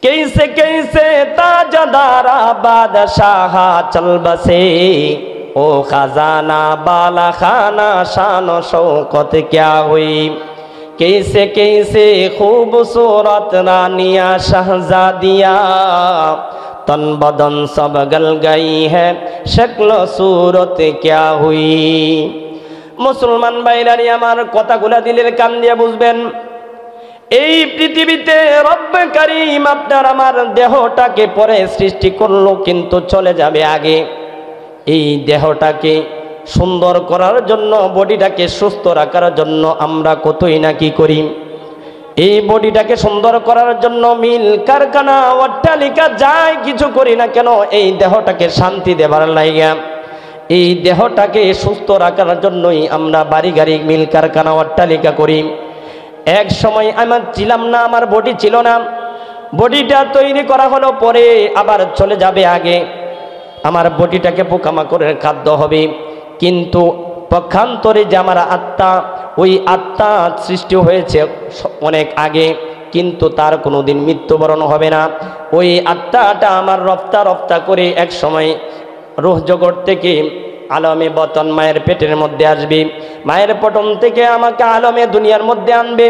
कैसे ताजदारा बादशाह चल बसे, ओ खजाना बाला खाना शान शौकत क्या हुई। कैसे खूबसूरत रानिया शहजादिया, तन बदन सब गल गई है, शक्ल सूरत क्या हुई। मुसलमान भाईरानी आमार कथागुला दिलेर कान दिए बुझबेन। এই পৃথিবীতে রব্ব করিম আপনার আমার দেহটাকে পরে সৃষ্টি করলো, কিন্তু চলে যাবে আগে। এই দেহটাকে সুন্দর করার জন্য, বডিটাকে সুস্থ রাখার জন্য আমরা কতই না কি করি। এই বডিটাকে সুন্দর করার জন্য মিল কারখানা অট্টালিকা যাই কিছু করি না কেন, এই দেহটাকে শান্তি দেবার লাইগা, এই দেহটাকে সুস্থ রাখার জন্যই আমরা বাড়ি গাড়ি মিল কারখানা অট্টালিকা করি। এক সময় আমার ছিলাম না, আমার বডি ছিল না, বডিটা তৈরি করা হলো, পরে আবার চলে যাবে আগে। আমার বডিটাকে পোকামাকড়ের খাদ্য হবে, কিন্তু পক্ষান্তরে যে আমার আত্মা, ওই আত্মা সৃষ্টি হয়েছে অনেক আগে, কিন্তু তার কোনোদিন মৃত্যুবরণ হবে না। ওই আত্মাটা আমার রফতা রফতা করে এক সময় রূহ জগৎ থেকে আলমে বতন মায়ের পেটের মধ্যে আসবে, মায়ের পটন থেকে আমাকে আলমে দুনিয়ার মধ্যে আনবে,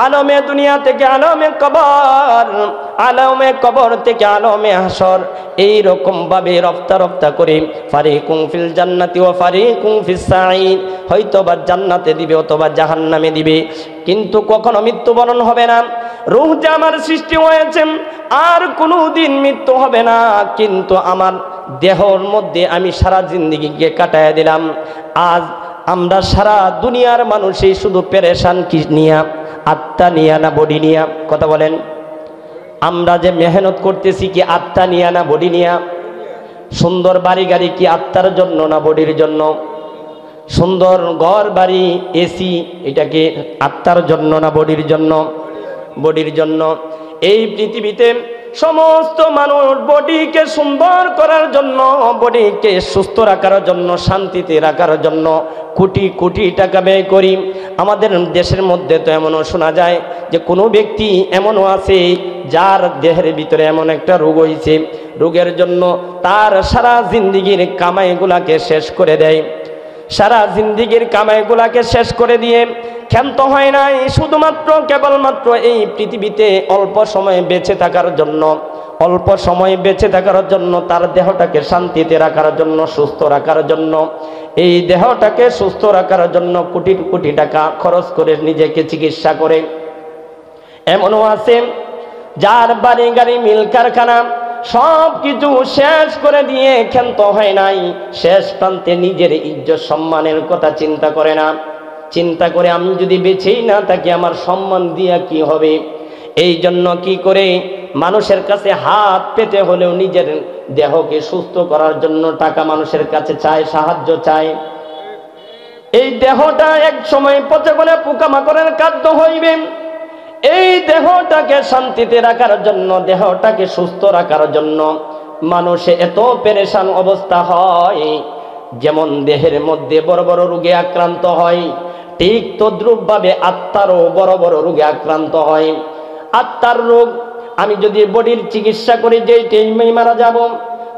আলমে দুনিয়া থেকে আলমে কবর, আলমে কবর থেকে আলমে হাসর। এই রকম ভাবে রফতা রফতা করে ফারিকুম ফিল জান্নাতি ওয়া ফারিকুম ফিস সাঈদ, হয়তো বা জান্নাতে দিবে অথবা জাহান্নামে দিবে, কিন্তু কখনো মৃত্যুবরণ হবে না। রূহ যে আমার সৃষ্টি হয়েছে, আর কোনোদিন মৃত্যু হবে না, কিন্তু আমার দেহর মধ্যে আমি সারা জিন্দেগিকে কাটায় দিলাম। আজ আমরা সারা দুনিয়ার মানুষই শুধু পেরেশান কি নিয়া, আত্মা নিয়া না বডি নিয়া? কথা বলেন। আমরা যে মেহনত করতেছি কি আত্মা নিয়া না বডি নিয়া? সুন্দর বাড়ি গাড়ি কি আত্মার জন্য না বডির জন্য? সুন্দর ঘর বাড়ি এসি এটা কি আত্মার জন্য না বডির জন্য? বডির জন্য। এই পৃথিবীতে সমস্ত মানুষ বডিকে সুন্দর করার জন্য, বডিকে সুস্থ রাখার জন্য, শান্তিতে রাখার জন্য কোটি কোটি টাকা ব্যয় করি। আমাদের দেশের মধ্যে তো এমনও শোনা যায় যে কোনো ব্যক্তি এমনও আছে যার দেহের ভিতরে এমন একটা রোগ হয়েছে, রোগের জন্য তার সারা জিন্দিগির কামাইগুলাকে শেষ করে দেয়, সারা জিন্দিগির কামাইগুলাকে শেষ করে দিয়ে ক্ষান্ত হয় নাই, শুধুমাত্র কেবলমাত্র এই পৃথিবীতে অল্প সময় বেঁচে থাকার জন্য, অল্প সময় বেঁচে থাকার জন্য, তার দেহটাকে শান্তিতে রাখার জন্য, সুস্থ রাখার জন্য, এই দেহটাকে সুস্থ রাখার জন্য কোটি কোটি টাকা খরচ করে নিজেকে চিকিৎসা করে। এমনও আছে যার বাড়ি গাড়ি মিল কারখানা সব কিছু শেষ করে দিয়ে ক্ষান্ত হয় নাই, শেষ প্রান্তে নিজের ইজ্জত সম্মানের কথা চিন্তা করে না। চিন্তা করে আমি যদি বেঁচেই না থাকি আমার সম্মান দিয়া কি হবে। এই জন্য কি করে মানুষের কাছে হাত পেতে হলেও নিজের দেহকে সুস্থ করার জন্য টাকা মানুষের কাছে চায়, সাহায্য চায়। এই দেহটা এক সময় পচে গেলে পোকামাকড়ের খাদ্য হইবে। এই দেহটাকে শান্তিতে রাখার জন্য, দেহটাকে সুস্থ রাখার জন্য মানুষে এত পেরেশান অবস্থা হয়। যেমন দেহের মধ্যে বড় বড় রোগে আক্রান্ত হয়, ঠিক তদ্রুপ ভাবে আত্মারও বড় বড় রোগে আক্রান্ত হয়। আত্মার রোগ আমি যদি বডির চিকিৎসা করি যেই টাইমে মারা যাব,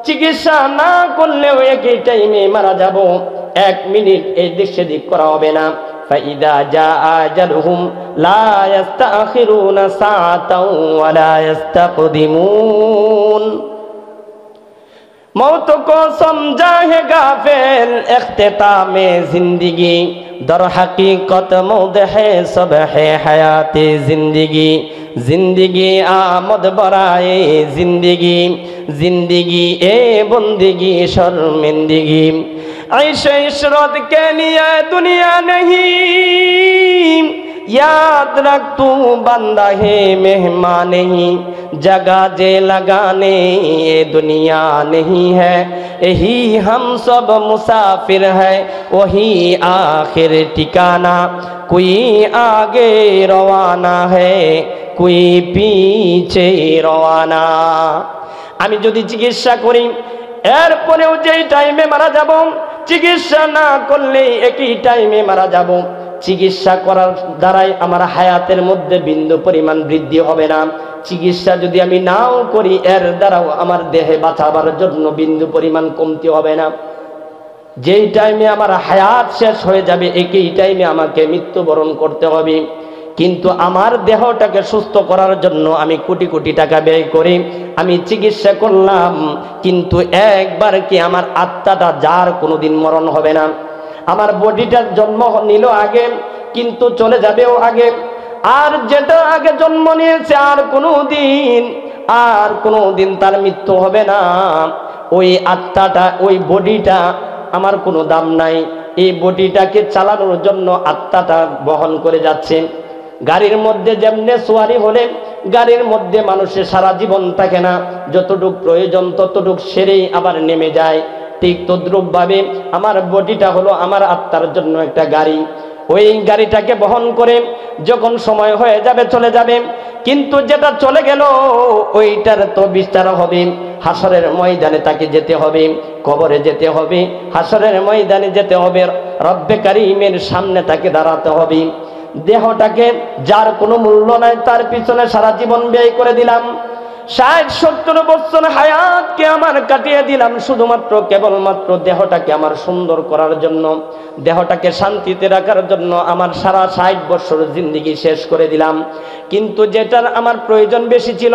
চিকিৎসা না করলেও একই টাইমে মারা যাব, 1 মিনিট এই দিক সেদিক করা হবে না। ফাইদা জাআ আজালুহুম লা ইস্তাখিরুনা সাআতাও ওয়া লা ইস্তাকদিমুন। मौत को समझा है गाफिल इख्तितामे जिंदगी, दर हकीकत मौत है सब है हयाते जिंदगी। जिंदगी आमद बराए जिंदगी, जिंदगी ए बंदगी शर्मिंदगी। ऐशे इशरत के लिए दुनिया नहीं, याद रख तू बंदा है मेहमान नहीं। जगह जे लगाने ये दुनिया नहीं है, यही हम सब मुसाफिर है, वही आखिर ठिकाना। कोई आगे रवाना है, कोई पीछे रवाना। আমি যদি চিকিৎসা করি এরপরেও যেই টাইমে মারা যাব, চিকিৎসা না করলে একই টাইমে মারা যাব। চিকিৎসা করার দ্বারাই আমার হায়াতের মধ্যে বিন্দু পরিমাণ বৃদ্ধি হবে না। চিকিৎসা যদি আমি নাও করি এর দ্বারাও আমার দেহে বাঁচাবার জন্য বিন্দু পরিমাণ কমতি হবে না। যেই টাইমে আমার হায়াত শেষ হয়ে যাবে একই টাইমে আমাকে মৃত্যুবরণ করতে হবে। কিন্তু আমার দেহটাকে সুস্থ করার জন্য আমি কোটি কোটি টাকা ব্যয় করি, আমি চিকিৎসা করলাম, কিন্তু একবার কি আমার আত্মাটা যার কোনোদিন মরণ হবে না। আমার বডিটার জন্ম নিল আগে, কিন্তু চলে যাবেও আগে। আর যেটা আগে জন্ম নিয়েছে আর কোনোদিন তার মৃত্যু হবে না। ওই আত্মাটা, ওই বডিটা আমার কোনো দাম নাই। এই বডিটাকে চালানোর জন্য আত্মাটা বহন করে যাচ্ছে। গাড়ির মধ্যে যেমনে সোয়ারি হলে গাড়ির মধ্যে মানুষের সারা জীবন থাকে না, যতটুক প্রয়োজন ততটুক সেরেই আবার নেমে যায়, ঠিক তদ্রূপভাবে আমার বডিটা হলো আমার আত্মার জন্য একটা গাড়ি। ওই গাড়িটাকে বহন করে যখন সময় হয়ে যাবে চলে যাবে, কিন্তু যেটা চলে গেল ওইটার তো বিস্তার হবে। হাসরের ময়দানে তাকে যেতে হবে, কবরে যেতে হবে, হাসরের ময়দানে যেতে হবে, রব্বে কারীমের সামনে তাকে দাঁড়াতে হবে। দেহটাকে যার কোনো মূল্য নাই তার পিছনে সারা জীবন ব্যয় করে দিলাম, 60-70 বছর হায়াতকে আমার কাটিয়ে দিলাম শুধুমাত্র কেবলমাত্র দেহটাকে আমার সুন্দর করার জন্য, দেহটাকে শান্তিতে রাখার জন্য আমার সারা 60 বছর জিন্দেগি শেষ করে দিলাম। কিন্তু যেটার আমার প্রয়োজন বেশি ছিল,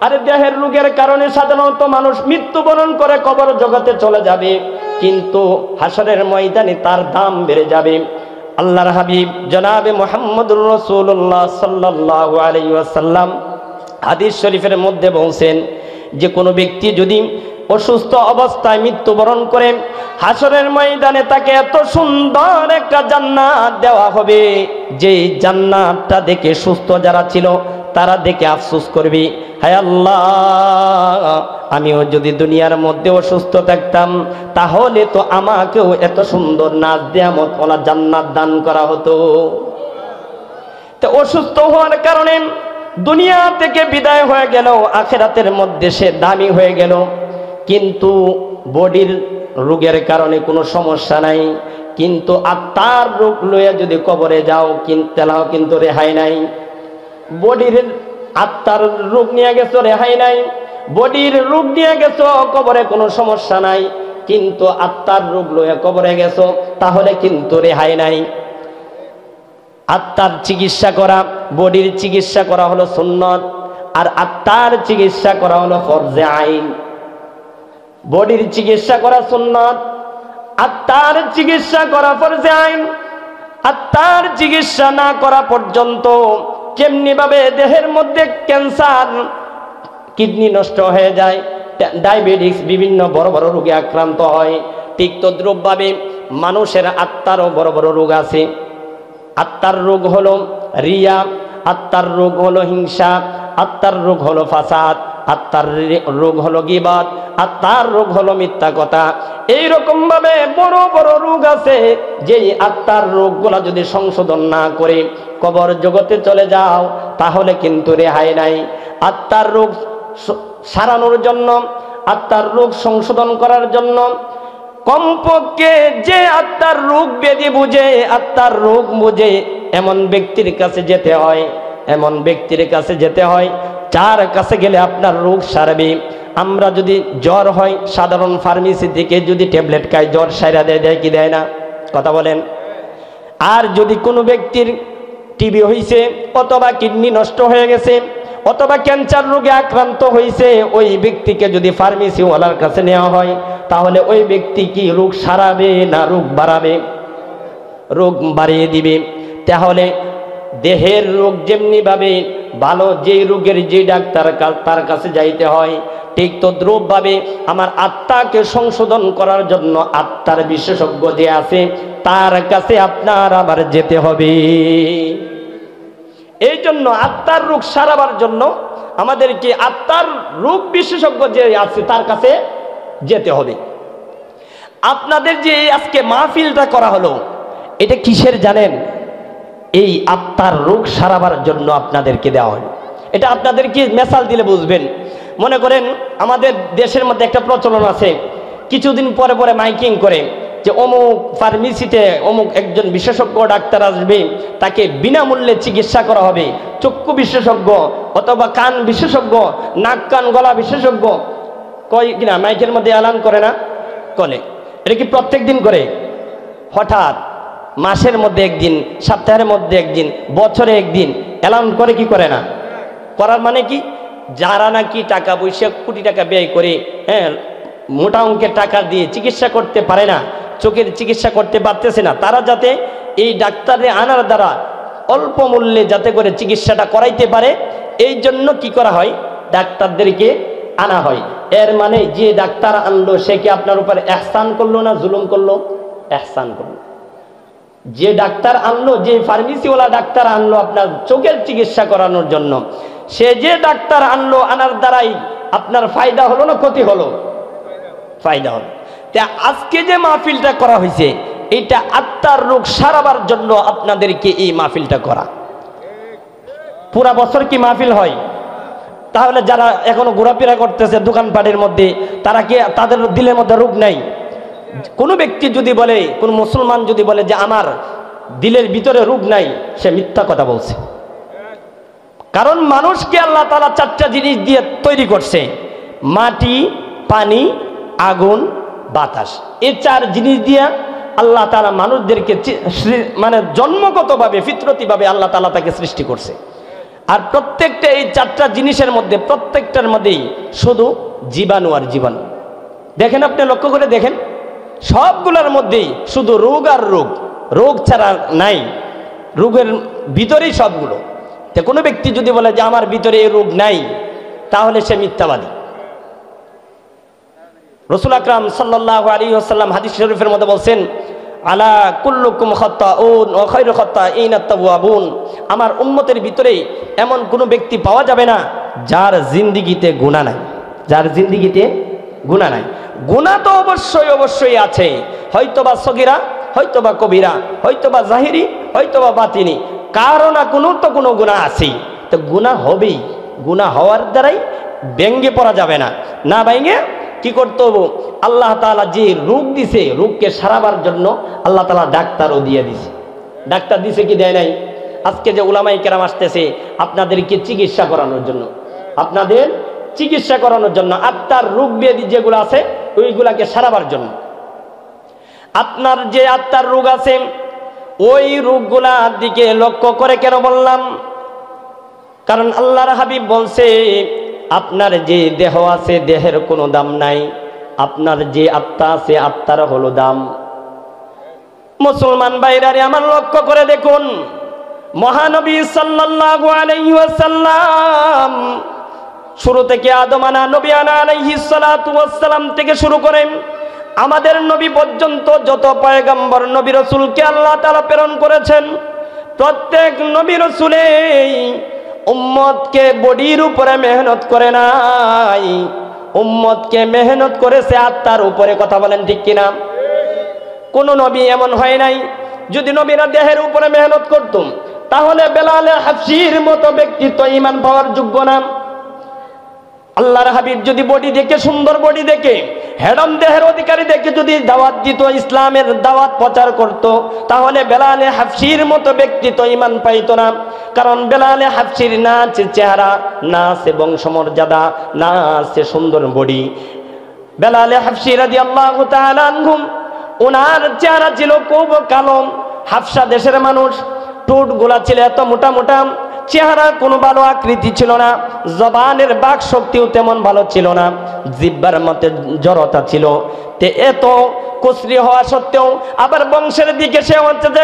আরে দেহের রোগের কারণে সাধারণত মানুষ মৃত্যুবরণ করে কবর জগতে চলে যাবে, কিন্তু হাসরের ময়দানে তার দাম বেড়ে যাবে। আল্লাহর হাবিব জনাবে মুহাম্মদুর রাসূলুল্লাহ সাল্লাল্লাহু আলাইহি ওয়াসাল্লাম হাদিস শরীফের মধ্যে বলছেন যে কোনো ব্যক্তি যদি অসুস্থ অবস্থায় মৃত্যুবরণ করে, হাসরের ময়দানে তাকে এত সুন্দর একটা জান্নাত দেওয়া হবে, যে জান্নাতটা দেখে সুস্থ যারা ছিল তারা দেখে আফসোস করবে, হায় আল্লাহ, আমিও যদি দুনিয়ার মধ্যে অসুস্থ থাকতাম তাহলে তো আমাকেও এত সুন্দর নাজনিয়ামত ওলা জান্নাত দান করা হতো। তো অসুস্থ হওয়ার কারণে দুনিয়া থেকে বিদায় হয়ে গেল, আখিরাতের মধ্যে সে দামি হয়ে গেল, কিন্তু বডির রোগের কারণে কোনো সমস্যা নাই, কিন্তু আত্মার রোগ লইয়া যদি কবরে যাও তাহলেও কিন্তু রেহাই নাই। বডির আত্মার রোগ নিয়ে গেছো, রেহাই নাই। বডির রোগ নিয়ে গেছো, কবরে কোনো সমস্যা নাই, কিন্তু আত্মার রোগ লইয়া কবরে গেছো, তাহলে কিন্তু রেহাই নাই। আত্মার চিকিৎসা করা, বডির চিকিৎসা করা হলো সুন্নত, আর আত্মার চিকিৎসা করা হলো ফরজে আইন। বডির চিকিৎসা করা সুন্নত, আত্মার চিকিৎসা করা ফরজে আইন। আত্মার চিকিৎসা না করা পর্যন্ত কেমনি ভাবে দেহের মধ্যে ক্যান্সার, কিডনি নষ্ট হয়ে যায়, ডায়াবেটিস, বিভিন্ন বড় বড় রোগে আক্রান্ত হয়, ঠিক তদ্রূপভাবে মানুষের আত্মারও বড় বড় রোগ আছে। আত্মার রোগ হলো রিয়া, আত্মার রোগ হলো হিংসা, আত্মার রোগ হলো ফাসাদ, আত্মার রোগ হলো গীবত, আত্মার রোগ হলো মিথ্যা কথা। এইরকম ভাবে বড় বড় রোগ আছে, যেই আত্মার রোগগুলা যদি সংশোধন না করে কবর জগতে চলে যাও তাহলে কিন্তু রেহাই নাই। আত্মার রোগ সারানোর জন্য, আত্মার রোগ সংশোধন করার জন্য কমপক্ষে যে আত্মার রোগ ব্যাধি বুঝে, আত্মার রোগ বুঝে এমন ব্যক্তির কাছে যেতে হয়, এমন ব্যক্তির কাছে যেতে হয় যার কাছে গেলে আপনার রোগ সারবে। আমরা যদি জ্বর হয় সাধারণ ফার্মেসি থেকে যদি ট্যাবলেট খাই জ্বর সাইরা দেয় কি দেয় না, কথা বলেন। আর যদি কোনো ব্যক্তির টিবি হয়েছে, অথবা কিডনি নষ্ট হয়ে গেছে, অথবা ক্যান্সার রোগে আক্রান্ত হয়েছে, ওই ব্যক্তিকে যদি ফার্মেসিওয়ালার কাছে নেওয়া হয় তাহলে ওই ব্যক্তি কি রোগ সারাবে না রোগ বাড়াবে? রোগ বাড়িয়ে দিবে। তাহলে দেহের রোগ যেমনি ভাবে ভালো, যে রোগের যে ডাক্তার তার কাছে যাইতে হয়, ঠিক তদ্রূপভাবে আমার আত্মাকে সংশোধন করার জন্য আত্মার বিশেষজ্ঞ যে আছে তার কাছে আপনার আবার যেতে হবে। এই জন্য আত্মার রোগ সারাবার জন্য আমাদেরকে আত্মার রোগ বিশেষজ্ঞ যে আছে তার কাছে যেতে হবে। আপনাদের যে আজকে মাহফিলটা করা হলো, এটা কিসের জানেন? এই আত্মার রোগ সারাবার জন্য আপনাদেরকে দেওয়া হয়। এটা আপনাদেরকে মেসাল দিলে বুঝবেন। মনে করেন আমাদের দেশের মধ্যে একটা প্রচলন আছে, কিছুদিন পরে পরে মাইকিং করে যে অমুক ফার্মেসিতে অমুক একজন বিশেষজ্ঞ ডাক্তার আসবে, তাকে বিনামূল্যে চিকিৎসা করা হবে, চক্ষু বিশেষজ্ঞ অথবা কান বিশেষজ্ঞ, নাক কান গলা বিশেষজ্ঞ, কয় কিনা মাইকের মধ্যে এলান করে না? করে। এটা কি প্রত্যেক দিন করে? হঠাৎ মাসের মধ্যে একদিন, সপ্তাহের মধ্যে একদিন, বছরে একদিন এলান করে কি করে না? করার মানে কি, যারা নাকি টাকা পয়সা কোটি টাকা ব্যয় করে, হ্যাঁ, মোটা অঙ্কের টাকা দিয়ে চিকিৎসা করতে পারে না, চোখের চিকিৎসা করতে পারতেছে না, তারা যাতে এই ডাক্তারে আনার দ্বারা অল্প মূল্যে যাতে করে চিকিৎসাটা করাইতে পারে, এই জন্য কি করা হয়, ডাক্তারদেরকে আনা হয়। এর মানে যে ডাক্তার আনলো সে কি আপনার উপর ইহসান করলো না জুলুম করলো? ইহসান করলো। যে ডাক্তার আনলো, যে ফার্মেসিওয়ালা ডাক্তার আনলো আপনার চোখের চিকিৎসা করানোর জন্য, সে যে ডাক্তার আনলো, আনার দ্বারাই আপনার ফায়দা হলো না ক্ষতি হলো? ফায়দা হলো। তা আজকে যে মাহফিলটা করা হয়েছে, এটা আত্মার রোগ সারাবার জন্য আপনাদেরকে এই মাহফিলটা করা। পুরা বছর কি মাহফিল হয়? তাহলে যারা এখনো ঘোরাফেরা করতেছে দোকানপাটের মধ্যে, তারা কি তাদের দিলের মধ্যে রোগ নাই? কোনো ব্যক্তি যদি বলে, কোন মুসলমান যদি বলে যে আমার দিলের ভিতরে রোগ নাই, সে মিথ্যা কথা বলছে। কারণ মানুষকে আল্লাহ তাআলা চারটা জিনিস দিয়ে তৈরি করছে: মাটি, পানি, আগুন, বাতাস। এই চার জিনিস দিয়ে আল্লাহ তাআলা মানুষদেরকে মানে জন্মগতভাবে ফিতরতিভাবে আল্লাহ তাআলা তাকে সৃষ্টি করছে। আর প্রত্যেকটা এই চারটা জিনিসের মধ্যে প্রত্যেকটার মধ্যেই শুধু জীবাণু আর জীবাণু। দেখেন, আপনি লক্ষ্য করে দেখেন, সবগুলোর মধ্যেই শুধু রোগ আর রোগ, রোগ ছাড়া নাই, রোগের ভিতরেই সবগুলো। তো কোনো ব্যক্তি যদি বলে যে আমার ভিতরে এই রোগ নাই, তাহলে সে মিথ্যাবাদী। রাসূল আকরাম সাল্লাল্লাহু আলাইহি ওয়াসাল্লাম হাদিস শরীফের মধ্যে বলছেন, আলা কুল্লুকুম খাত্তাউন ওয়া খায়রু খাত্তাইনা আত-তাওয়াবুন। আমার উম্মতের ভিতরে এমন কোনো ব্যক্তি পাওয়া যাবে না যার জিন্দেগিতে গুনাহ নাই, যার জিন্দেগিতে গুনাহ নাই। গুনাহ তো অবশ্যই অবশ্যই আছে, হয়তোবা সগীরা, হয়তোবা কবিরা, হয়তোবা জাহিরি, হয়তোবা বাতিনি, কারো না কোনো তো কোনো গুনাহ আছে। তো গুনাহ হবেই, গুনাহ হওয়ার দ্বারাই ব্যঙ্গে পড়া যাবে না। না ভেঙে কি করতে হবে, আল্লাহ তাআলা যে রোগ দিছে, রোগকে সারাবার জন্য আল্লাহ তাআলা ডাক্তারও দিয়ে দিছে। ডাক্তার দিছে কি দেয় নাই? আজকে যে উলামায়ে কেরাম আসতেছে আপনাদেরকে চিকিৎসা করানোর জন্য, আপনাদের চিকিৎসা করানোর জন্য, আত্মার রোগ ব্যাধি যেগুলো আছে ওইগুলাকে সারাবার জন্য। আপনার যে আত্মার রোগ আছে ওই রোগগুলার দিকে লক্ষ্য করে কেন বললাম? কারণ আল্লাহর হাবিব বলছে, আপনার যে দেহ আছে দেহের কোনো দাম নাই, আপনার যে আত্মা আছে আত্মার হলো দাম। মুসলমান ভাইরারে আমার লক্ষ্য করে দেখুন, মহানবী সাল্লাল্লাহু আলাইহি ওয়াসাল্লাম শুরু থেকে আদম নবী আলাইহিস সালাতু ওয়াসসালাম থেকে শুরু করেন আমাদের নবী পর্যন্ত যত পয়গম্বর নবী রাসূলকে আল্লাহ তাআলা প্রেরণ করেছেন, প্রত্যেক নবী রাসূলেই উম্মতকে বডির উপরে মেহনত করে নাই, উম্মতকে মেহনত করেছে আত্মার উপরে। কথা বলেন ঠিক কিনা? কোন নবী এমন হয় নাই, যদি নবীরা দেহের উপরে মেহনত করতুম তাহলে বেলাল হাফসির মতো ব্যক্তিত্ব ঈমান পাওয়ার যোগ্য না। আল্লাহর হাবিব যদি বডি দেখে, সুন্দর বডি দেখে, হেডম দেহের অধিকারী দেখে যদি দাওয়াত দিত, ইসলামের দাওয়াত প্রচার করত, তাহলে বেলালে হাফসির মতো ব্যক্তিত্ব ঈমান পাইত না। কারণ বেলালে হাফসির না আছে চেহারা, না আছে বংশমর্যাদা, না আছে সুন্দর বডি। বেলালে হাফসি রাদিয়াল্লাহু তাআলা আনহু, ওনার চেহারা ছিল খুব কালো, হাফসা দেশের মানুষ, ঠোঁট গোলা ছিল এত মোটা মোটা, চেহারা কোনো ভালো আকৃতি ছিল না, জবানের বাক শক্তিও তেমন ভালো ছিল না, জিহ্বার মধ্যে জড়তা ছিল। তে এত কুসরি হওয়া সত্ত্বেও আবার বংশের দিকে সে হচ্ছে যে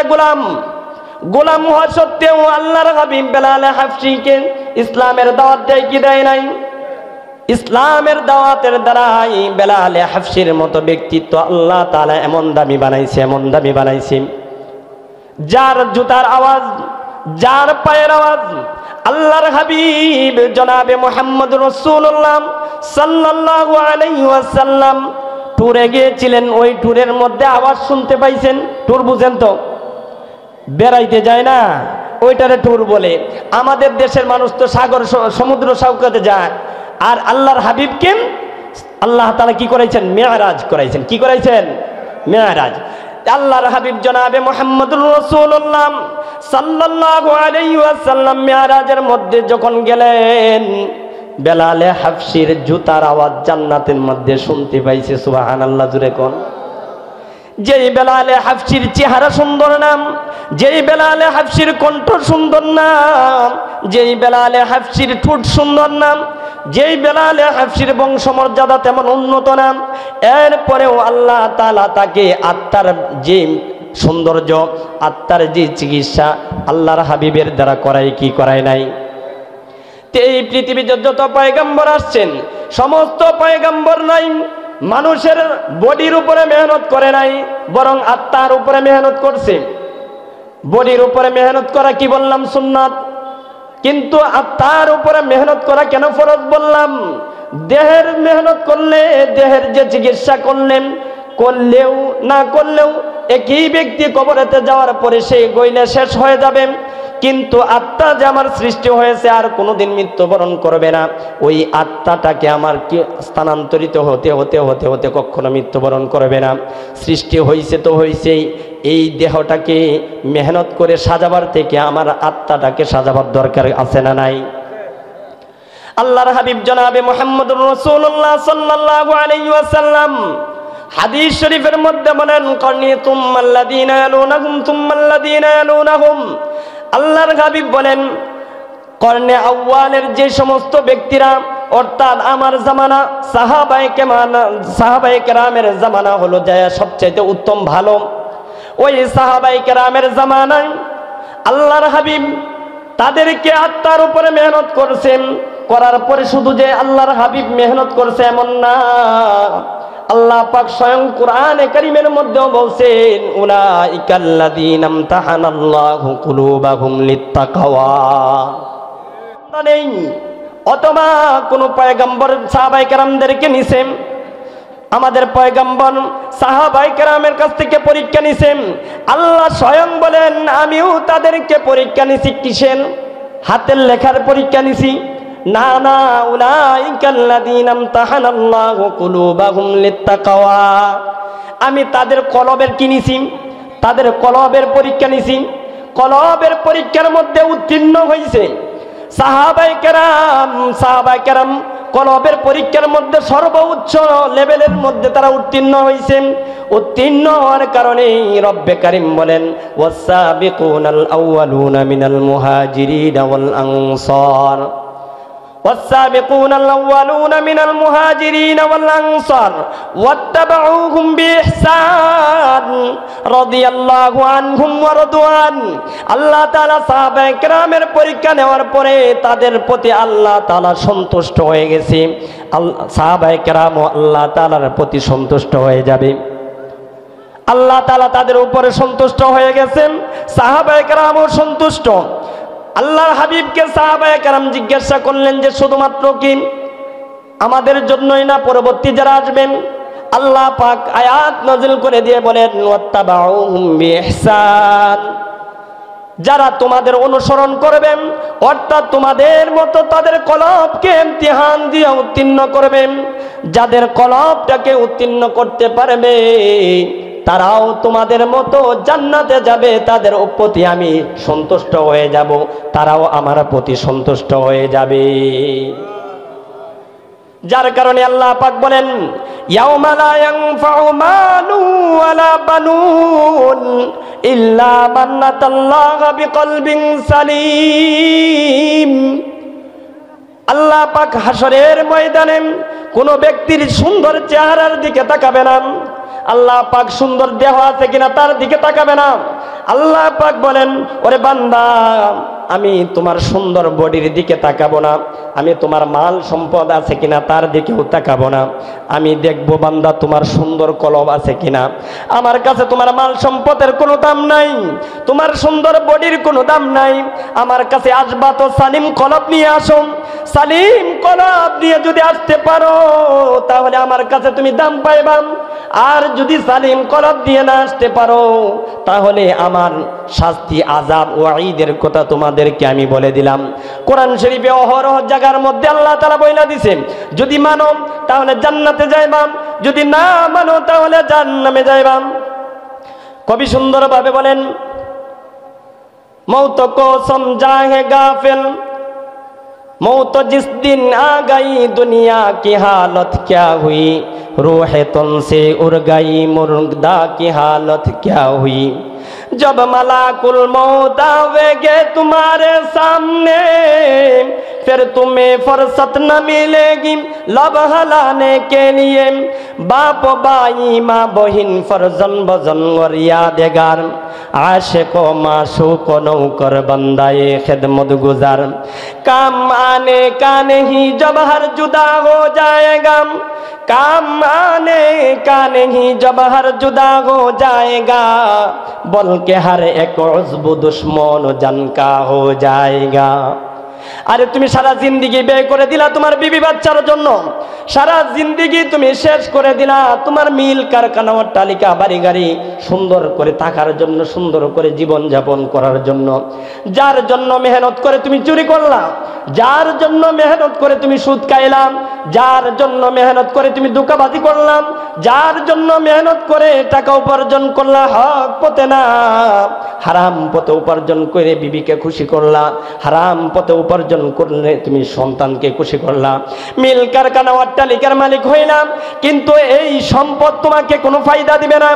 গোলাম হওয়া সত্ত্বেও আল্লাহর হাবিব বেলাল হাফসিকে ইসলামের দাওয়াত দেয় কি দেয় নাই? ইসলামের দাওয়াতের দ্বারাই বেলাল হাফসির মতো ব্যক্তিত্ব আল্লাহ তাআলা এমন দামি বানাইছে, এমন দামি বানাইছে, যার জুতার আওয়াজ, যার পায়ের আওয়াজ আল্লাহর হাবিব জনাবে মুহাম্মদুর রাসূলুল্লাহ সাল্লাল্লাহু আলাইহি ওয়াসাল্লাম ট্যুরে গিয়েছিলেন, ওই ট্যুরের মধ্যে আওয়াজ শুনতে পাইছেন। ট্যুর বুঝেন তো? বেড়াইতে যায় না, ওইটারে ট্যুর বলে। আমাদের দেশের মানুষ তো সাগর সমুদ্র সৈকতে যায়, আর আল্লাহর হাবিবকে আল্লাহ তাআলা কি করাইছেন? মেরাজ করাইছেন। কি করাইছেন? মেরাজ। আল্লাহর হাবিব জনাবে মুহাম্মদুর রাসূলুল্লাহ সাল্লাল্লাহু আলাইহি ওয়াসাল্লাম মেরাজের মধ্যে যখন গেলেন, বেলালে হাফসির জুতার আওয়াজ জান্নাতের মধ্যে শুনতে পাইছে। সুবহানাল্লাহ, জুরে কোন। যেই বেলালে হাফসির চেহারা সুন্দর নাম, যেই বেলালে হাফসির কণ্ঠ সুন্দর নাম, যেই বেলালে হাফসির ঠোঁট সুন্দর নাম, যেই বেলালে হাফসির বংশমর্যাদা তেমন উন্নত নাম, এরপরেও আল্লাহ তাআলা তাকে আত্মার যে সৌন্দর্য, আত্মার যে চিকিৎসা আল্লাহর হাবিবের দ্বারা করায় কি করায় নাই? এই পৃথিবীতে যত পয়গম্বর আসছেন, সমস্ত পয়গম্বর নাই মানুষের বডির উপরে মেহনত করে নাই, বরং আত্মার উপরে মেহনত করছে। বডির উপরে মেহনত করা কি বললাম? সুন্নাত। কিন্তু আত্মার উপরে মেহনত করা কেন ফরজ বললাম? দেহের মেহনত করলে, দেহের যে চিকিৎসা করলেও না করলেও একই ব্যক্তি কবরেতে যাওয়ার পরে সেই গইলে শেষ হয়ে যাবে। কিন্তু আত্মা যে আমার সৃষ্টি হয়েছে আর কোনোদিন মৃত্যুবরণ করবে না, ওই আত্মাটাকে আমার কি স্থানান্তরিত হতে হতে হতে হতে কখনো মৃত্যুবরণ করবে না। সৃষ্টি হয়েছে তো হয়েছেই, এই দেহটাকে মেহনত করে সাজাবার থেকে আমার আত্মাটাকে সাজাবার দরকার আছে না নাই? আল্লাহর হাবিব জনাবে মুহাম্মদুর রাসূলুল্লাহ সাল্লাল্লাহু আলাইহি ওয়াসাল্লাম হাদিস শরীফের মধ্যে বলেন, করনি তুম্মাল্লাযীনা ইয়ালুনাহুম তুম্মাল্লাযীনা ইয়ালুনাহুম। আল্লাহর হাবিব বলেন, কর্ণে আউয়ালের যে সমস্ত ব্যক্তিরা, অর্থাৎ আমার জামানা সাহাবায়ে কেরামের জামানা হলো যায় সবচাইতে উত্তম ভালো। ওই সাহাবায়ে কেরামের জামানায় আল্লাহর হাবিব তাদেরকে আত্মার উপরে মেহনত করছেন। করার পরে শুধু যে আল্লাহর হাবিব মেহনত করছে এমন না, আল্লাহ পাক স্বয়ং কোরআনে কারীমের মধ্যেও বলছেন, উলাইকাল্লাযীনা ইমতাহানাল্লাহু কুলুবাহুম লিত্তাকওয়া। নেই অথবা কোন পয়গম্বর সাহাবায়ে কেরামদেরকে নিছেন, আমাদের পয়গম্বর সাহাবায়ে কেরামের কাছ থেকে পরীক্ষা নিছেন। আল্লাহ স্বয়ং বলেন, আমিও তাদেরকে পরীক্ষা নিছি। কিসের? হাতের লেখার পরীক্ষা নিছি না, না, উলাইকাল্লাযীনা ইমতাহানাল্লাহু কুলুবাহুম লিত্তাকওয়া। আমি তাদের কলবের কি নিছি? তাদের কলবের পরীক্ষা নিছি। কলবের পরীক্ষার মধ্যে উত্তীর্ণ হয়েছে সাহাবায়ে কেরাম কলবের পরীক্ষার মধ্যে সর্বোচ্চ লেভেলের মধ্যে তারা উত্তীর্ণ হয়েছেন। উত্তীর্ণ হওয়ার কারণে রব্বে কারীম বলেন, ওয়াস-সাবিকুনাল আউয়ালুনা মিনাল মুহাজিরিনা ওয়াল আনসার والسابقون الأولون من المهاجرين والأنصار واتبعوهم بإحسان رضي الله عنهم ورضوا عنه। আল্লাহ তাআলা সাহাবায়ে কেরামের পরীক্ষা নেওয়ার পরে তাদের প্রতি আল্লাহ তাআলা সন্তুষ্ট হয়ে গেছে। সাহাবায়ে কেরামও আল্লাহ তাআলার প্রতি সন্তুষ্ট হয়ে যাবে। আল্লাহ তাআলা তাদের উপরে সন্তুষ্ট হয়ে গেছেন, সাহাবায়ে কেরামও সন্তুষ্ট। আল্লাহর হাবিবকে সাহাবায়ে কেরাম জিজ্ঞাসা করলেন যে শুধুমাত্র কি আমাদের জন্যই না পরবর্তী যারা আসবেন? আল্লাহ পাক আয়াত নাযিল করে দিয়ে বলেন, ওয়াত্তাবাউহুম বিইহসান। যারা তোমাদের অনুসরণ করবেন, অর্থাৎ তোমাদের মতো তাদের কলবকে ইমতিহান দিয়ে উত্তীর্ণ করবেন। যাদের কলবটাকে উত্তীর্ণ করতে পারবে তারাও তোমাদের মতো জান্নাতে যাবে, তাদের প্রতি আমি সন্তুষ্ট হয়ে যাব, তারাও আমার প্রতি সন্তুষ্ট হয়ে যাবে। যার কারণে আল্লাহ পাক বলেন, ইয়াউমা লা ইয়ানফাউ মালু ওয়ালা বানুন ইল্লা মান আতাল্লাহা বিকলবিন সালিম। আল্লাহ পাক হাসরের ময়দানে কোনো ব্যক্তির সুন্দর চেহারার দিকে তাকাবে না, আল্লাহ পাক সুন্দর দেহ আছে কিনা তার দিকে তাকাবে না। আল্লাহ পাক বলেন, ওরে বান্দা, আমি তোমার সুন্দর বডির দিকে তাকাবো না, আমি তোমার মাল সম্পদ আছে কিনা তার দিকেও তাকাবো না। আমি দেখবো বান্দা তোমার সুন্দর কলব আছে কিনা। আমার কাছে তোমার মাল সম্পদের কোনো দাম নাই, তোমার সুন্দর বডির কোনো দাম নাই। আমার কাছে আসবা তো সালিম কলব নিয়ে আসো। সালিম কলব নিয়ে যদি আসতে পারো তাহলে আমার কাছে তুমি দাম পাইবা। আর যদি সালিম কলব দিয়ে না আসতে পারো তাহলে আমার শাস্তি, আযাব, ওয়াঈদের কথা তোমাদেরকে আমি বলে দিলাম। কোরআন শরীফে অহরহ জায়গার মধ্যে আল্লাহ তাআলা বইলা দিয়েছেন, যদি মানো তাহলে জান্নাতে যাইবা, যদি না মানো তাহলে জাহান্নামে যাইবা। কবি সুন্দরভাবে বলেন, मौत को समझा है गाफिल, मौत जिस दिन आ गई दुनिया की हालत क्या हुई, रूह तन से उड़ गई मुर्दा की हालत क्या हुई। जब मलाकुल मौत आवेगे तुम्हारे सामने, फिर तुम्हें फुर्सत न मिलेगी लब हलाने के लिए। बाप बाई माँ बहिन फरजन बजन और यादगार, आशिक व माशूक व नौकर बंदाए खिदमत गुजार। काम आने का नहीं जब हर जुदा हो जाएगा, काम आने का नहीं जब हर जुदा हो जाएगा, बल्कि हर एक उज़्व दुश्मन जन का हो जाएगा। আরে তুমি সারা জিন্দেগি ব্যয় করে দিলা তোমার বিবি বাচ্চার জন্য, সারা জিন্দেগি তুমি শেষ করে দিলা তোমার মিল কারখানা অট্টালিকা বাড়ি গাড়ি সুন্দর করে থাকার জন্য, সুন্দর করে জীবন যাপন করার জন্য। যার জন্য মেহনত করে তুমি চুরি করলা, যার জন্য মেহনত করে তুমি সুদ খাইলাম, যার জন্য মেহনত করে তুমি ধোঁকাবাজি করলাম, যার জন্য মেহনত করে টাকা উপার্জন করলা হক পথে না, হারাম পথে উপার্জন করে বিবিকে খুশি করলা, হারাম পথে উপার্জন করলে তুমি সন্তানকে খুশি করলা, মিল কারখানা অট্টালিকার মালিক হইলাম, কিন্তু এই সম্পদ তোমাকে কোনো ফায়দা দিবে না।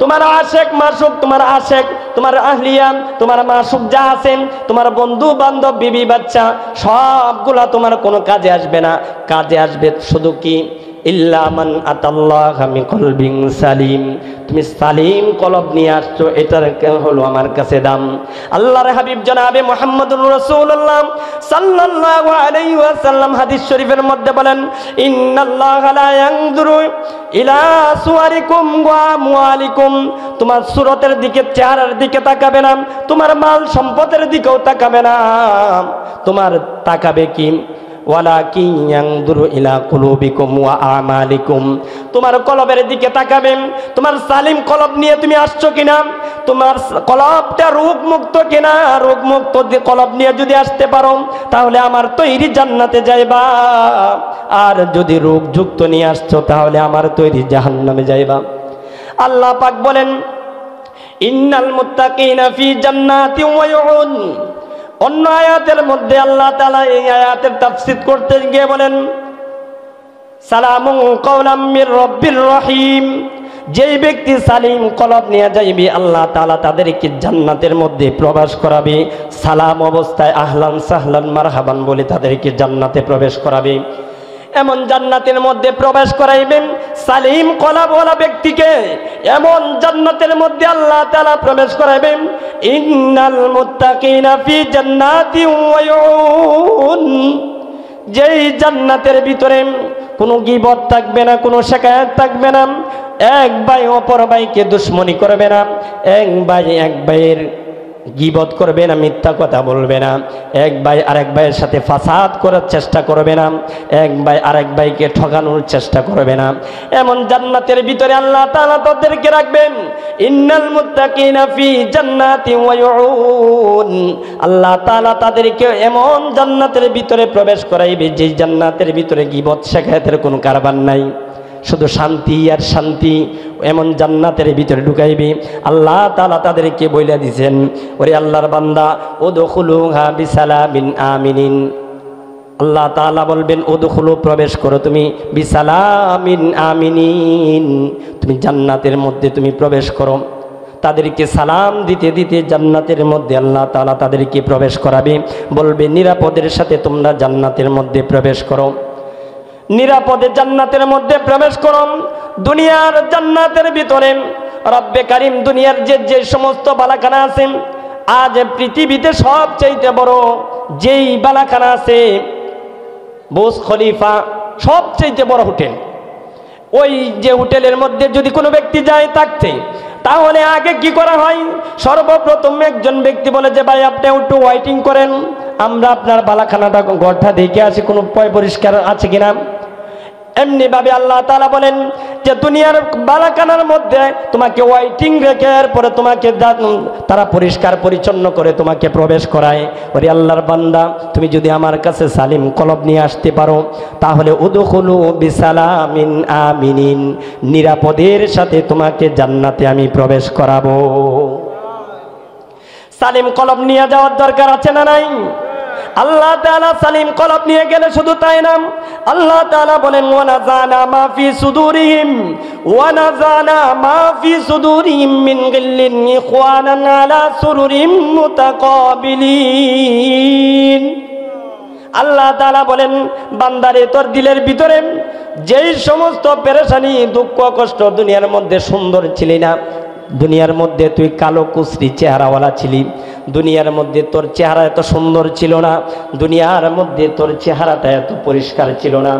তোমার আশেক মাসুক, তোমার আশেক, তোমার আহলিয়া, তোমার মাসুক যা আছেন, তোমার বন্ধু বান্ধব বিবি বাচ্চা সবগুলা তোমার কোনো কাজে আসবে না। কাজে আসবে শুধু কি, ইল্লা মান আতাল্লাহ বিকলবিন সালিম। তুমি সালিম কলব নিয়ে আসছো, এটার হলো আমার কাছে দাম। আল্লাহর হাবিব জনাবে মুহাম্মদুর রাসূলুল্লাহ সাল্লাল্লাহু আলাইহি ওয়াসাল্লাম হাদিস শরীফের মধ্যে বলেন, ইন্নাল্লাহা লা ইয়ানজুরু ইলা সুওয়ারিকুম ওয়া আমওয়ালিকুম। তোমার সুরতের দিকে, চেহারার দিকে তাকাবে না, তোমার মাল সম্পদের দিকেও তাকাবে না, তোমার তাকাবে কি, ওয়ালাকিন ইয়ানজুরু ইলা কুলুবিকুম ওয়া আমালিকুম। তোমার কলবের দিকে তাকাবেন, তোমার সালিম কলব নিয়ে তুমি আসছো কিনা, তোমার কলবটা রোগমুক্ত কিনা। রোগমুক্ত কলব নিয়ে যদি আসতে পারো তাহলে আমার তৈরি জান্নাতে যাইবা, আর যদি রোগযুক্ত নিয়ে আসছো তাহলে আমার তৈরি জাহান্নামে যাইবা। আল্লাহ পাক বলেন, ইন্নাল মুত্তাকিনা ফি জান্নাতিন ওয়া উয়ুন। অন্য আয়াতের মধ্যে আল্লাহ তাআলা এই আয়াতের তাফসীর করতে গিয়ে বলেন, সালামুন কাওলাম মির রাব্বির রহিম। যেই ব্যক্তি সালিম কলব নিয়ে যাইবে আল্লাহ তাআলা তাদেরকে জান্নাতের মধ্যে প্রবেশ করাবে, সালাম অবস্থায় আহলান সাহলান মারহাবান বলে তাদেরকে জান্নাতে প্রবেশ করাবে। এমন জান্নাতের মধ্যে প্রবেশ করাইবেন সালিম কলবওয়ালা ব্যক্তিকে, এমন জান্নাতের মধ্যে আল্লাহ তাআলা প্রবেশ করাইবেন। ইন্নাল মুত্তাকিনা ফি জান্নাতিন ওয়া উয়ুন। যেই জান্নাতের ভিতরে কোনো গীবত থাকবে না, কোনো শিকায়ত থাকবে না, এক ভাই অপর ভাইকে দুশ্মনী করবে না, এক ভাই এক ভাইয়ের গীবত করবে না, মিথ্যা কথা বলবে না, এক ভাই আরেক ভাইয়ের সাথে ফাসাদ করার চেষ্টা করবে না, এক ভাই আরেক ভাইকে ঠকানোর চেষ্টা করবে না। এমন জান্নাতের ভিতরে আল্লাহ তাআলা তাদেরকে রাখবেন। ইন্নাল মুত্তাকিনা ফি জান্নাতিন ওয়া উয়ুন। আল্লাহ তাআলা তাদেরকে এমন জান্নাতের ভিতরে প্রবেশ করাইবে যে জান্নাতের ভিতরে গীবত শিকায়তের কোনো কারবার নাই, শুধু শান্তি আর শান্তি। এমন জান্নাতের ভিতরে ঢুকাইবে। আল্লাহ তাআলা তাদেরকে বইলা দিয়েছেন, ওরে আল্লাহর বান্দা, উদখুলুহা বিসালামিন আমিনিন। আল্লাহ তাআলা বলবেন, উদখুলু প্রবেশ করো তুমি, বিসালামিন আমিনিন, তুমি জান্নাতের মধ্যে তুমি প্রবেশ করো। তাদেরকে সালাম দিতে দিতে জান্নাতের মধ্যে আল্লাহ তাআলা তাদেরকে প্রবেশ করাবে, বলবে নিরাপদের সাথে তোমরা জান্নাতের মধ্যে প্রবেশ করো, নিরাপদে জান্নাতের মধ্যে প্রবেশ করো। দুনিয়ার জান্নাতের ভিতরে রব্বে কারীম দুনিয়ার যে সমস্ত বালাখানা আছে, আজ পৃথিবীতে সবচেয়ে বড় যেই বালাখানা আছে বুর্জ খলিফা, সবচেয়ে বড় হোটেল। ওই যে হোটেলের মধ্যে যদি কোনো ব্যক্তি যায় থাকতে, তাহলে আগে কি করা হয়, সর্বপ্রথম একজন ব্যক্তি বলে যে ভাই আপনি একটু ওয়েটিং করেন, আমরা আপনার বালাখানাটা ঘরটা দেখে আসি কোনো পয় পরিষ্কার আছে কিনা। এমনি ভাবে আল্লাহ তাআলা বলেন, যে দুনিয়ার বালাখানার মধ্যে তোমাকে ওয়াইটিং রেখে এরপরে তোমাকে তারা পরিষ্কার পরিচ্ছন্ন করে তোমাকে প্রবেশ করায়। ওরে আল্লাহর বান্দা, তুমি যদি আমার কাছে সালিম কলব নিয়ে আসতে পারো তাহলে উদখুলু বিসালামিন আমিনিন, নিরাপদের সাথে তোমাকে জান্নাতে আমি প্রবেশ করাবো। সালিম কলব নিয়ে যাওয়ার দরকার আছে না নাই? আল্লাহ তাআলা সালিম কলব নিয়ে গেলে শুধু তাই না, আল্লাহ তাআলা বলেন ওয়ানাজানা মা ফি সুদুরিহিম ওয়ানাজানা মা ফি সুদুরিহিম মিন গিল্লিন ইখওয়ানান আলা সুরুরিম মুতাকাবিলিন। আল্লাহ তাআলা বলেন বান্দারে তোর দিলের ভিতরে যেই সমস্ত পেরেশানি দুঃখ কষ্ট, দুনিয়ার মধ্যে সুন্দর ছিলি না, দুনিয়ার মধ্যে তুই কালো কুচরি চেহারাওয়ালা ছিলি, দুনিয়ার মধ্যে তোর চেহারা এত সুন্দর ছিল না, দুনিয়ার মধ্যে তোর চেহারাটা এত পরিষ্কার ছিল না,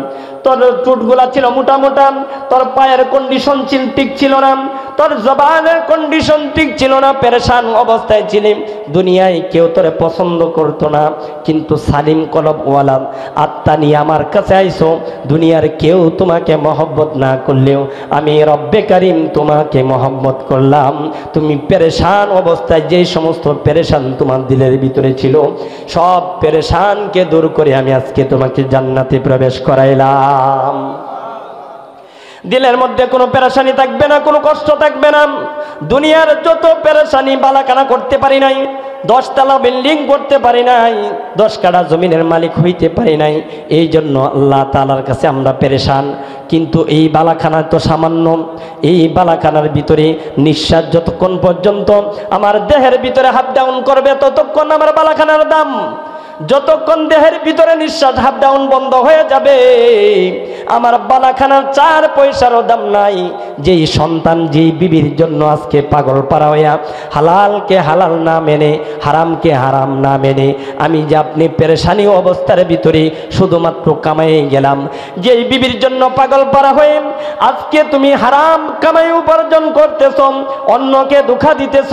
তোর চুটগুলা ছিল মোটা মোটা, তোর পায়ের কন্ডিশন ঠিক ছিল না, তোর জবানের কন্ডিশন ঠিক ছিল না, পেরেশান অবস্থায় ছিলি, দুনিয়ায় কেউ তোরে পছন্দ করতো না। কিন্তু সালিম কলবওয়ালা আত্মা নিয়ে আমার কাছে আইসো, দুনিয়ার কেউ তোমাকে মহব্বত না করলেও আমি রব্বে কারিম তোমাকে মহব্বত করলাম। তুমি পেরেশান অবস্থায় যেই সমস্ত পেরেশান তোমার দিলের ভিতরে ছিল, সব পেরেশানকে দূর করে আমি আজকে তোমাকে জান্নাতে প্রবেশ করাইলাম। দিলের মধ্যে কোনো পেরেশানি থাকবে না, কোনো কষ্ট থাকবে না। দুনিয়ার যত পেরেশানি বালাখানা করতে পারি নাই, 10 তলা বিল্ডিং করতে পারি নাই, 10 কাঠা জমিনের মালিক হইতে পারি নাই, এই জন্য আল্লাহ তাআলার কাছে আমরা পেরেশান। কিন্তু এই বালাখানা তো সামান্য, এই বালাখানার ভিতরে নিঃশ্বাস যতক্ষণ পর্যন্ত আমার দেহের ভিতরে হাত ডাউন করবে ততক্ষণ আমার বালাখানার দাম। যতক্ষণ দেহের ভিতরে নিঃশ্বাস হাত ডাউন বন্ধ হয়ে যাবে আমার বালাখানার 4 পয়সারও দাম নাই। যেই সন্তান যেই বিবির জন্য আজকে পাগল পারা হইয়া হালালকে হালাল না মেনে হারামকে হারাম না মেনে আমি যে আপনি পেরেশানি অবস্থার ভিতরে শুধুমাত্র কামাই গেলাম, যেই বিবির জন্য পাগল পারা হয়ে আজকে তুমি হারাম কামাই উপার্জন করতেছ, অন্যকে দুঃখা দিতেছ,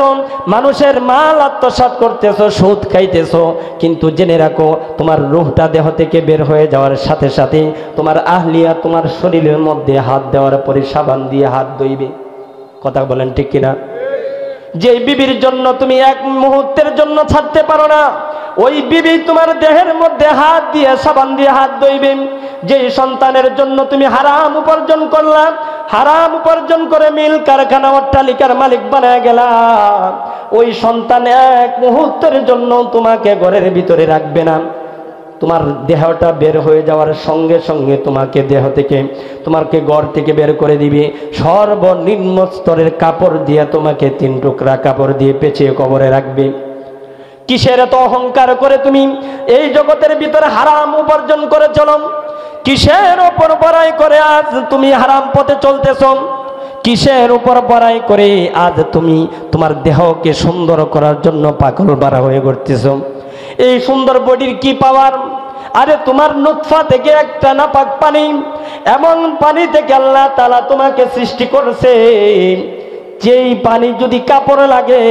মানুষের মাল আত্মসাৎ করতেছ, সুদ খাইতেছ, কিন্তু জেনে রাখো তোমার রূহটা দেহ থেকে বের হয়ে যাওয়ার সাথে সাথে তোমার আহলিয়া তোমার শরীরের মধ্যে হাত দেওয়ার পরে সাবান দিয়ে হাত ধুইবে। কথা বলেন ঠিক কিনা? যে বিবির জন্য তুমি এক মুহূর্তের জন্য ছাড়তে পারো না, ওই বিবি তোমার দেহের মধ্যে হাত দিয়ে সাবান দিয়ে হাত ধুইবে। যে সন্তানের জন্য তুমি হারাম উপার্জন করলা, হারাম উপার্জন করে মিল কারখানা অট্টালিকার মালিক বানায় গেলা, ওই সন্তান এক মুহূর্তের জন্য তোমাকে ঘরের ভিতরে রাখবে না। তোমার দেহটা বের হয়ে যাওয়ার সঙ্গে সঙ্গে তোমাকে দেহ থেকে তোমাকে ঘর থেকে বের করে দিবে, সর্বনিম্ন স্তরের কাপড় দিয়ে তোমাকে 3 টুকরা কাপড় দিয়ে পেঁচিয়ে কবরে রাখবে। কিসের এত অহংকার করে তুমি এই জগতের ভিতরে হারাম উপার্জন করে চলো? কিসের উপর বড়াই করে আজ তুমি হারাম পথে চলতেছ? কিসের উপর বড়াই করে আজ তুমি তোমার দেহকে সুন্দর করার জন্য পাগল বাড়া হয়ে ঘুরতেছ? এই সুন্দর বডির কি পাওয়ার? আরে তোমার নুতফা থেকে একটা নাপাক পানি, এমন পানি থেকে আল্লাহ তাআলা তোমাকে সৃষ্টি করছে, যেই পানি যদি কাপড়ে লাগে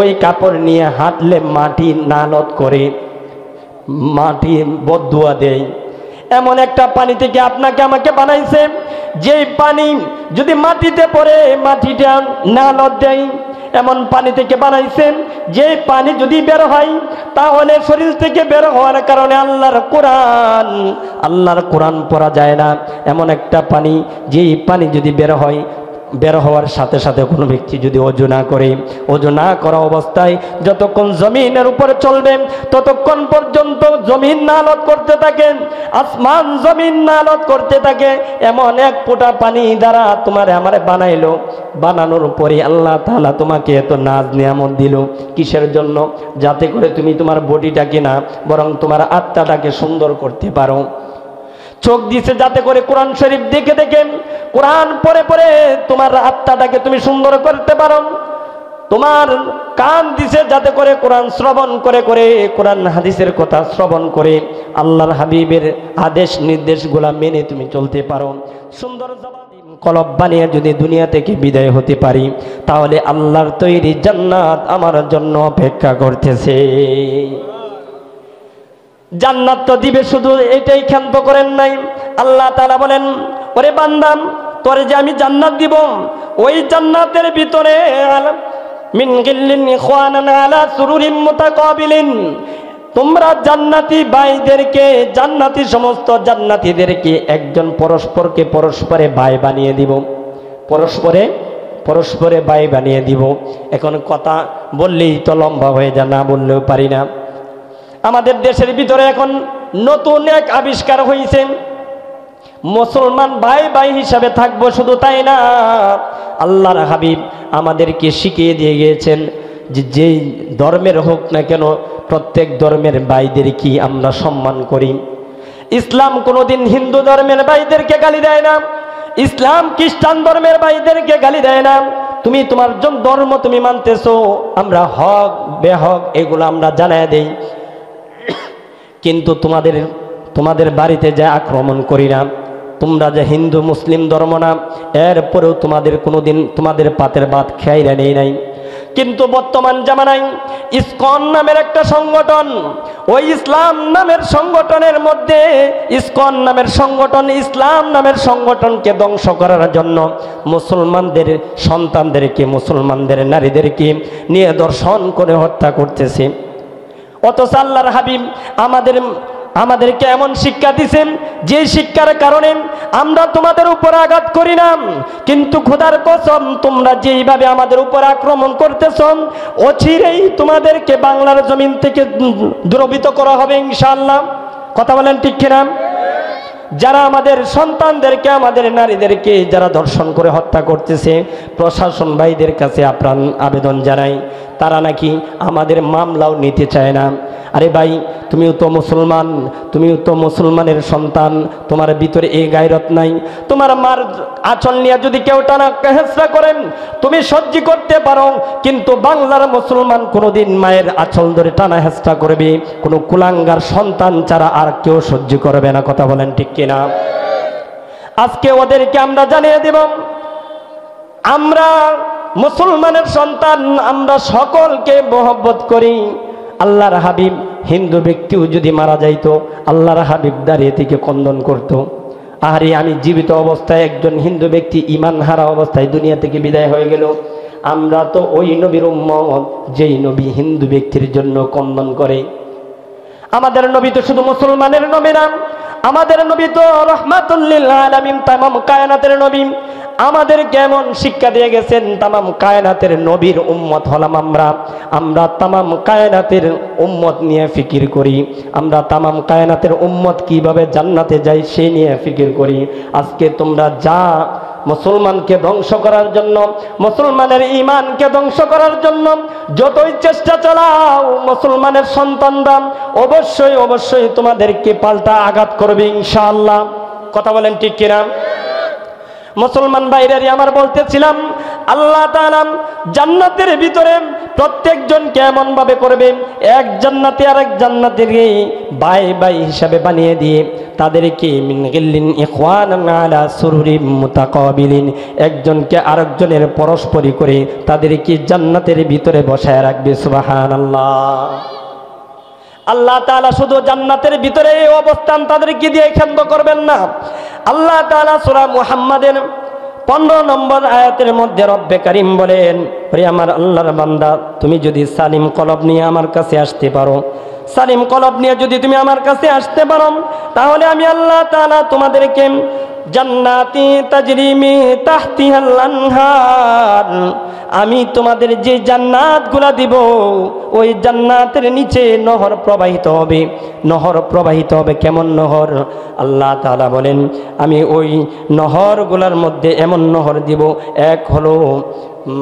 ওই কাপড় নিয়ে হাঁটলে মাটি নালত করে, মাটি বদদুয়া দেয়। এমন একটা পানি থেকে আপনাকে আমাকে বানাইছে, যেই পানি যদি মাটিতে পড়ে মাটিটা নালত দেয়। এমন পানি থেকে বানাইছেন যে পানি যদি বের হয় তাহলে শরীর থেকে বের হওয়ার কারণে আল্লাহর কোরআন পড়া যায় না। এমন একটা পানি, যেই পানি যদি বের হয়, বের হওয়ার সাথে সাথে কোনো ব্যক্তি যদি ওযু না করে, ওযু না করা অবস্থায় যতক্ষণ জমিনের উপরে চলবে ততক্ষণ পর্যন্ত জমিন নালত করতে থাকে, আসমান জমিন নালত করতে থাকে। এমন এক ফোঁটা পানি দ্বারা তোমার আমারে বানাইলো, বানানোর পরে আল্লাহ তাআলা তোমাকে এত নাজ নিয়ামত দিল কিসের জন্য? যাতে করে তুমি তোমার বডিটাকে না বরং তোমার আত্মাটাকে সুন্দর করতে পারো। চোখ দিছে যাতে করে কোরআন শরীফ দেখে দেখে, কোরআন পড়ে পড়ে তোমার আত্মাটাকে তুমি সুন্দর করতে পারো। তোমার কান দিছে যাতে করে কোরআন শ্রবণ করে করে, কোরআন হাদিসের কথা শ্রবণ করে আল্লাহর হাবিবের আদেশ নির্দেশগুলা মেনে তুমি চলতে পারো। সুন্দর কলব বানিয়ে যদি দুনিয়া থেকে বিদায় হতে পারি তাহলে আল্লাহর তৈরি জান্নাত আমার জন্য অপেক্ষা করতেছে। জান্নাত তো দিবে, শুধু এটাই ক্ষান্ত করেন নাই। আল্লাহ তাআলা বলেন, ওরে বান্দা তোরে যে আমি জান্নাত দিব, ওই জান্নাতের ভিতরে মিন গিল্লিন ইখওয়ানান আলা সুরুরিন মুতাকাবিলিন, তোমরা জান্নাতি ভাইদেরকে, জান্নাতি সমস্ত জান্নাতীদেরকে একজন পরস্পরকে পরস্পরে ভাই বানিয়ে দিব, পরস্পরে ভাই বানিয়ে দিব। এখন কথা বললেই তো লম্বা হয়ে যায়, না বললেও পারি না। আমাদের দেশের ভিতরে এখন নতুন এক আবিষ্কার হয়েছে, মুসলমান ভাই ভাই হিসাবে থাকবো। শুধু তাই না, আল্লাহর হাবিব আমাদেরকে শিখিয়ে দিয়ে গিয়েছেন যে যেই ধর্মের হোক না কেন প্রত্যেক ধর্মের ভাইদের কি আমরা সম্মান করি। ইসলাম কোনোদিন হিন্দু ধর্মের ভাইদেরকে গালি দেয় না, ইসলাম খ্রিস্টান ধর্মের ভাইদেরকে গালি দেয় না। তুমি তোমার ধর্ম তুমি মানতেছো, আমরা হক বেহক এগুলো আমরা জানায় দেই, কিন্তু তোমাদের বাড়িতে যা আক্রমণ করি না। তোমরা যে হিন্দু মুসলিম ধর্ম না, এরপরেও তোমাদের কোনোদিন তোমাদের পাতের ভাত খেয়াইরা নেই নাই। কিন্তু বর্তমান জামানায় ইসকন নামের একটা সংগঠন, ওই ইসলাম নামের সংগঠনের মধ্যে, ইসকন নামের সংগঠন ইসলাম নামের সংগঠনকে ধ্বংস করার জন্য মুসলমানদের সন্তানদেরকে, মুসলমানদের নারীদেরকে নিয়ে দর্শন করে হত্যা করতেছে। অথচ আল্লাহর হাবিব আমাদেরকে এমন শিক্ষা দিয়েছেন যে শিক্ষার কারণে আমরা তোমাদের উপর আঘাত করি না, কিন্তু খোদার কসম তোমরা যেইভাবে আমাদের উপর আক্রমণ করতেছ, অচিরেই তোমাদেরকে বাংলার জমিন থেকে দূরীভূত করা হবে ইনশাআল্লাহ। কথা বলেন ঠিক কিনা? যারা আমাদের সন্তানদেরকে, আমাদের নারীদেরকে যারা ধর্ষণ করে হত্যা করতেছে, প্রশাসন ভাইদের কাছে আপ্রাণ আবেদন জানাই, তারা নাকি আমাদের মামলাও নিতে চায় না। আরে ভাই, তুমিও তো মুসলমান, তুমিও তো মুসলমানের সন্তান, তোমার ভিতরে এই গায়রত নাই? তোমার মার আঁচল নিয়ে যদি কেউ টানা হেঁচড়া করেন তুমি সহ্য করতে পারো, কিন্তু বাংলার মুসলমান কোনোদিন মায়ের আঁচল ধরে টানা হেঁচড়া করবে কোনো কুলাঙ্গার সন্তান ছাড়া আর কেউ সহ্য করবে না। কথা বলেন ঠিক কিনা? আজকে ওদেরকে আমরা জানিয়ে দেব, আমরা মুসলমানের সন্তান, আমরা সকলকে মহব্বত করি। আল্লাহর হাবিব হিন্দু ব্যক্তিও যদি মারা যাইতো, আল্লাহর হাবিব দাঁড়িয়ে থেকে কন্দন করত। আরে আমি জীবিত অবস্থায় একজন হিন্দু ব্যক্তি ঈমান হারা অবস্থায় দুনিয়া থেকে বিদায় হয়ে গেল, আমরা তো ওই নবীর উম্মত যেই নবী হিন্দু ব্যক্তির জন্য কন্দন করে। আমাদের নবী তো শুধু মুসলমানের নবী না, আমাদের নবী তো রাহমাতুল লিল আলামিন, তামাম কায়নাতের নবী। আমাদের কেমন শিক্ষা দিয়ে গেছেন, তামাম কায়নাতের নবীর উম্মত হলাম আমরা তামাম কায়নাতের উম্মত নিয়ে ফিকির করি, আমরা তামাম কায়নাতের উম্মত কিভাবে জান্নাতে যাই সেই নিয়ে ফিকির করি। আজকে তোমরা যা মুসলমানকে ধ্বংস করার জন্য, মুসলমানের ঈমানকে ধ্বংস করার জন্য যতই চেষ্টা চালাও, মুসলমানের সন্তানরা অবশ্যই তোমাদেরকে পাল্টা আঘাত করবে ইনশাআল্লাহ। কথা বলেন ঠিক কিনা? মুসলমান ভাইরারি আমার বলতেছিলাম, আল্লাহ তাআলা জান্নাতের ভিতরে প্রত্যেকজনকে এমন ভাবে করবে, এক জান্নাতি আর এক জান্নাতিকে ভাই ভাই হিসাবে বানিয়ে দিয়ে তাদেরকে মিন গিল্লিন ইখওয়ানান আলা সুরুরিন মুতাকাবিলিন, একজনকে আরেকজনের পরস্পরই করে তাদেরকে জান্নাতের ভিতরে বসায় রাখবে। সুবহানাল্লাহ। আল্লাহ তাআলা শুধু জান্নাতের ভিতরে এই অবস্থান তাদেরকে দিয়ে ক্ষান্ত করবেন না। আল্লাহ তাআলা সূরা মুহাম্মাদের 15 নম্বর আয়াতের মধ্যে রব্বে কারীম বলেন, ওরে আমার আল্লাহর বান্দা, তুমি যদি সালিম কলব নিয়ে আমার কাছে আসতে পারো, সালিম কলব নিয়ে যদি তুমি আমার কাছে আসতে পারো, তাহলে আমি আল্লাহ তাআলা তোমাদেরকে জান্নাতি তাজরি মিন তাহতিহাল আনহার, আমি তোমাদের যে জান্নাতগুলা দিব ওই জান্নাতের নিচে নহর প্রবাহিত হবে। নহর প্রবাহিত হবে কেমন নহর? আল্লাহ তাআলা বলেন, আমি ওই নহরগুলার মধ্যে এমন নহর দিব, এক হলো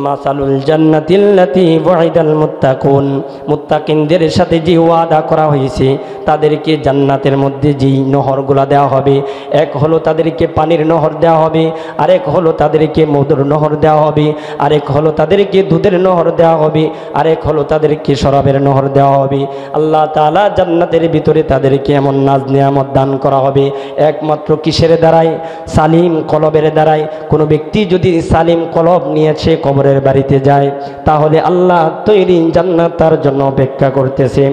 মাসালুল জান্নাতিল্লাতী ওয়াইদাল মুত্তাকুন, মুত্তাকিনদের সাথে যে ওয়াদা করা হয়েছে তাদেরকে জান্নাতের মধ্যে যেই নহরগুলা দেওয়া হবে, এক হলো তাদেরকে পানির নহর দেওয়া হবে, আরেক হলো তাদেরকে মধুর নহর দেওয়া হবে, আরেক হলো তাদেরকে দুধের নহর দেওয়া হবে, আরেক হলো তাদেরকে শরাবের নহর দেওয়া হবে। আল্লাহ তাআলা জান্নাতের ভিতরে তাদেরকে এমন নাজ নিয়ামত দান করা হবে, একমাত্র কিসের দ্বারাই? সালিম কলবের দ্বারাই। কোনো ব্যক্তি যদি সালিম কলব নিয়েছে কবরের বাড়িতে যায়, তাহলে আল্লাহ তৈরি জান্নাত তার জন্য অপেক্ষা করতেছে।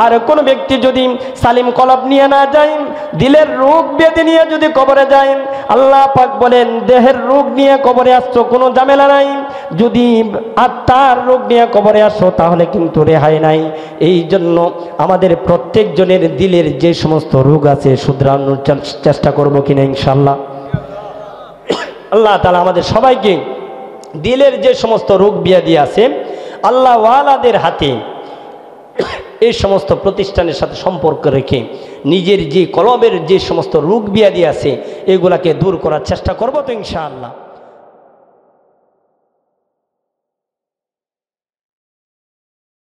আর কোন ব্যক্তি যদি সালিম কলব নিয়ে না যায়, দিলের রোগ ব্যাধি নিয়ে যদি কবরে যায়, আল্লাহ পাক বলেন দেহের রোগ নিয়ে কবরে আসছো কোনো ঝামেলা নাই, যদি আত্মার রোগ নিয়ে কবরে আসো তাহলে কিন্তু রেহাই নাই। এই জন্য আমাদের প্রত্যেকজনের দিলের যে সমস্ত রোগ আছে শুধরানোর চেষ্টা করবো কিনা ইনশাআল্লাহ। আল্লাহ তাআলা আমাদের সবাইকে দিলের যে সমস্ত রোগ ব্যাধি আছে আল্লাহ ওয়ালাদের হাতে এই সমস্ত প্রতিষ্ঠানের সাথে সম্পর্ক রেখে নিজের যে কলবের যে সমস্ত রোগ ব্যাধি আছে এগুলাকে দূর করার চেষ্টা করবো তো ইনশাআল্লাহ।